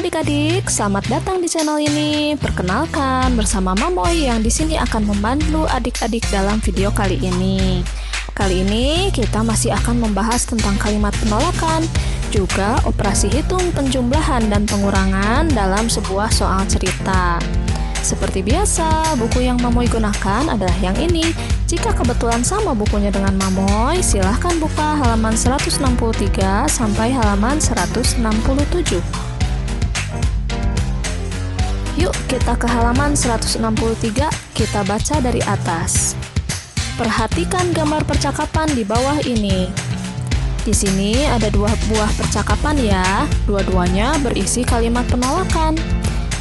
adik-adik, selamat datang di channel ini. Perkenalkan, bersama Mamoy yang di sini akan membantu adik-adik dalam video kali ini. Kali ini kita masih akan membahas tentang kalimat penolakan, juga operasi hitung penjumlahan dan pengurangan dalam sebuah soal cerita. Seperti biasa, buku yang Mamoy gunakan adalah yang ini. Jika kebetulan sama bukunya dengan Mamoy, silahkan buka halaman 163 sampai halaman 167. Yuk kita ke halaman 163, kita baca dari atas. Perhatikan gambar percakapan di bawah ini. Di sini ada dua buah percakapan ya, dua-duanya berisi kalimat penolakan.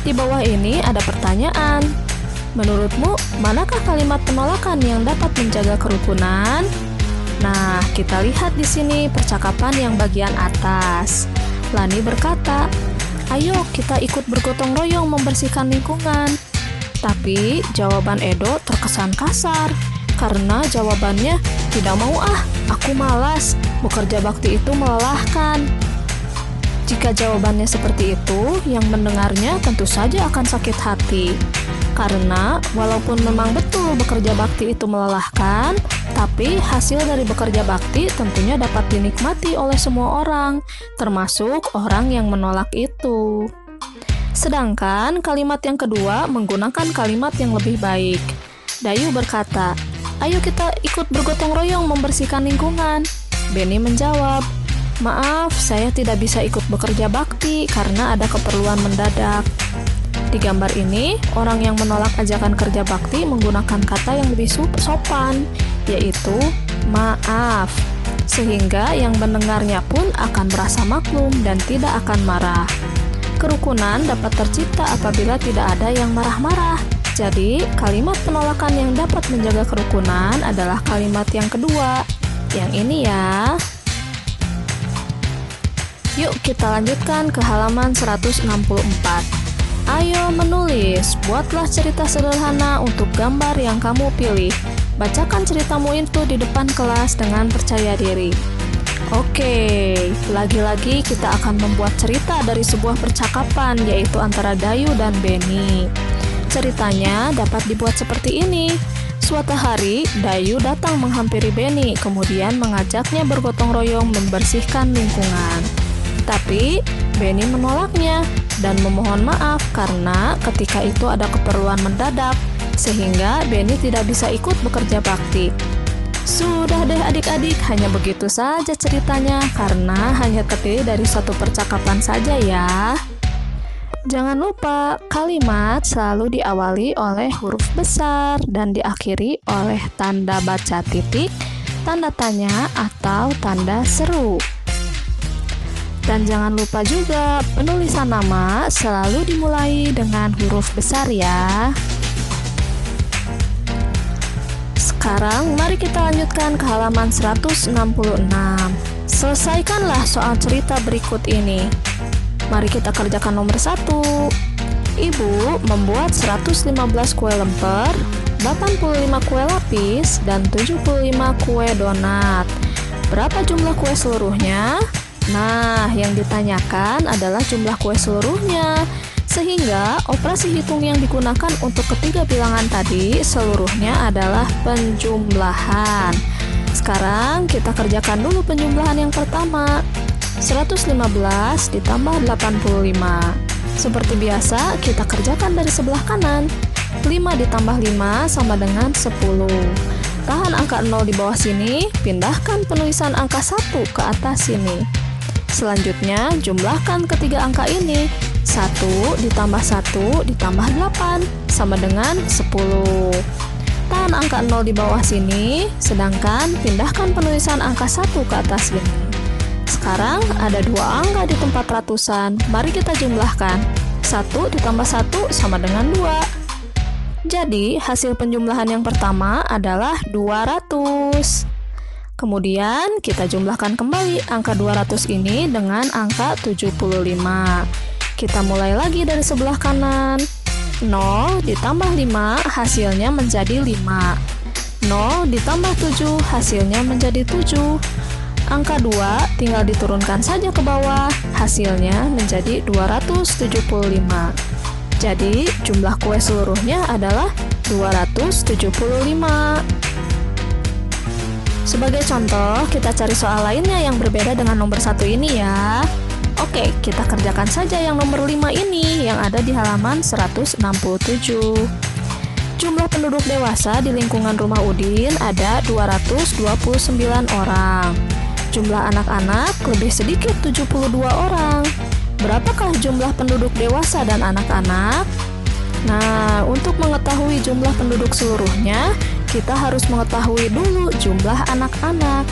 Di bawah ini ada pertanyaan. Menurutmu, manakah kalimat penolakan yang dapat menjaga kerukunan? Nah, kita lihat di sini percakapan yang bagian atas. Lani berkata, "Ayo kita ikut bergotong royong membersihkan lingkungan." Tapi jawaban Edo terkesan kasar karena jawabannya, "Tidak mau aku malas, bekerja bakti itu melelahkan." Jika jawabannya seperti itu, yang mendengarnya tentu saja akan sakit hati. Karena walaupun memang betul bekerja bakti itu melelahkan, tapi hasil dari bekerja bakti tentunya dapat dinikmati oleh semua orang, termasuk orang yang menolak itu. Sedangkan kalimat yang kedua menggunakan kalimat yang lebih baik. Dayu berkata, "Ayo kita ikut bergotong royong membersihkan lingkungan." Benny menjawab, "Maaf, saya tidak bisa ikut bekerja bakti karena ada keperluan mendadak." Di gambar ini, orang yang menolak ajakan kerja bakti menggunakan kata yang lebih sopan, yaitu maaf, sehingga yang mendengarnya pun akan merasa maklum dan tidak akan marah. Kerukunan dapat tercipta apabila tidak ada yang marah-marah. Jadi, kalimat penolakan yang dapat menjaga kerukunan adalah kalimat yang kedua, yang ini ya. Yuk kita lanjutkan ke halaman 164. Ayo menulis, buatlah cerita sederhana untuk gambar yang kamu pilih. Bacakan ceritamu itu di depan kelas dengan percaya diri. Oke, lagi-lagi kita akan membuat cerita dari sebuah percakapan, yaitu antara Dayu dan Benny. Ceritanya dapat dibuat seperti ini. Suatu hari, Dayu datang menghampiri Benny, kemudian mengajaknya bergotong royong membersihkan lingkungan. Tapi, Benny menolaknya dan memohon maaf karena ketika itu ada keperluan mendadak, sehingga Benny tidak bisa ikut bekerja bakti. Sudah deh adik-adik, hanya begitu saja ceritanya karena hanya terdiri dari satu percakapan saja ya. Jangan lupa, kalimat selalu diawali oleh huruf besar dan diakhiri oleh tanda baca titik, tanda tanya, atau tanda seru. Dan jangan lupa juga, penulisan nama selalu dimulai dengan huruf besar ya. Sekarang mari kita lanjutkan ke halaman 166. Selesaikanlah soal cerita berikut ini. Mari kita kerjakan nomor 1. Ibu membuat 115 kue lemper, 85 kue lapis, dan 75 kue donat. Berapa jumlah kue seluruhnya? Nah, yang ditanyakan adalah jumlah kue seluruhnya. Sehingga operasi hitung yang digunakan untuk ketiga bilangan tadi seluruhnya adalah penjumlahan. Sekarang kita kerjakan dulu penjumlahan yang pertama. 115 ditambah 85. Seperti biasa, kita kerjakan dari sebelah kanan. 5 ditambah 5 sama dengan 10. Tahan angka 0 di bawah sini, pindahkan penulisan angka 1 ke atas sini. Selanjutnya, jumlahkan ketiga angka ini. 1 ditambah 1 ditambah 8 sama dengan 10. Tahan angka 0 di bawah sini, sedangkan pindahkan penulisan angka 1 ke atas sini. Sekarang ada dua angka di tempat ratusan, mari kita jumlahkan. 1 ditambah 1 sama dengan 2. Jadi, hasil penjumlahan yang pertama adalah 200. Kemudian, kita jumlahkan kembali angka 200 ini dengan angka 75. Kita mulai lagi dari sebelah kanan. 0 ditambah 5 hasilnya menjadi 5. 0 ditambah 7 hasilnya menjadi 7. Angka 2 tinggal diturunkan saja ke bawah, hasilnya menjadi 275. Jadi, jumlah kue seluruhnya adalah 275. Sebagai contoh, kita cari soal lainnya yang berbeda dengan nomor 1 ini ya. Oke, kita kerjakan saja yang nomor 5 ini yang ada di halaman 167. Jumlah penduduk dewasa di lingkungan rumah Udin ada 229 orang. Jumlah anak-anak lebih sedikit 72 orang. Berapakah jumlah penduduk dewasa dan anak-anak? Nah, untuk mengetahui jumlah penduduk seluruhnya, kita harus mengetahui dulu jumlah anak-anak.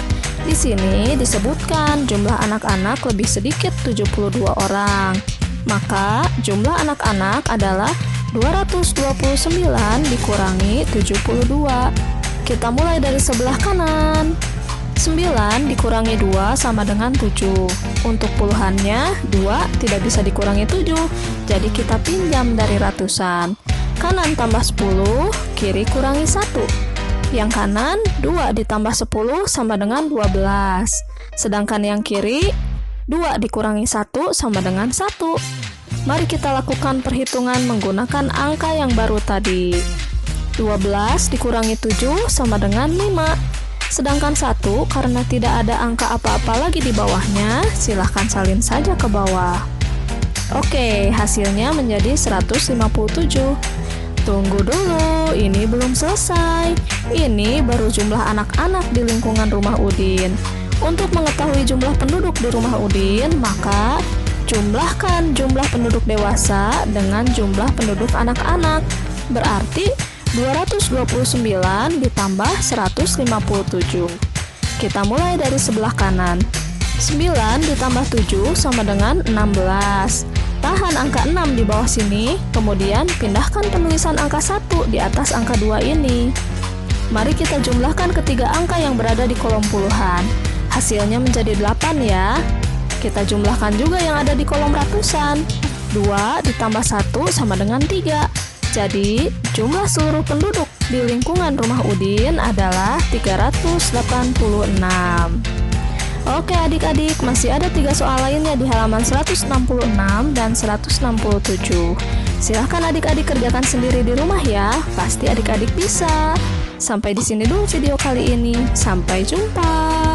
Di sini disebutkan jumlah anak-anak lebih sedikit 72 orang. Maka jumlah anak-anak adalah 229 dikurangi 72. Kita mulai dari sebelah kanan. 9 dikurangi 2 sama dengan 7. Untuk puluhannya, 2 tidak bisa dikurangi 7, jadi kita pinjam dari ratusan. Kanan tambah 10, kiri kurangi 1. Yang kanan, 2 ditambah 10 sama dengan 12. Sedangkan yang kiri, 2 dikurangi 1 sama dengan 1. Mari kita lakukan perhitungan menggunakan angka yang baru tadi. 12 dikurangi 7 sama dengan 5. Sedangkan 1, karena tidak ada angka apa-apa lagi di bawahnya, silahkan salin saja ke bawah. Oke, hasilnya menjadi 157. Tunggu dulu, ini belum selesai. Ini baru jumlah anak-anak di lingkungan rumah Udin. Untuk mengetahui jumlah penduduk di rumah Udin, maka jumlahkan jumlah penduduk dewasa dengan jumlah penduduk anak-anak. Berarti 229 ditambah 157. Kita mulai dari sebelah kanan. 9 ditambah 7 sama dengan 16. Tahan angka 6 di bawah sini, kemudian pindahkan penulisan angka 1 di atas angka 2 ini. Mari kita jumlahkan ketiga angka yang berada di kolom puluhan. Hasilnya menjadi 8 ya. Kita jumlahkan juga yang ada di kolom ratusan. 2 ditambah 1 sama dengan 3. Jadi, jumlah seluruh penduduk di lingkungan rumah Udin adalah 386. Oke adik-adik, masih ada 3 soal lainnya di halaman 166 dan 167. Silahkan adik-adik kerjakan sendiri di rumah ya, pasti adik-adik bisa. Sampai di sini dulu video kali ini. Sampai jumpa.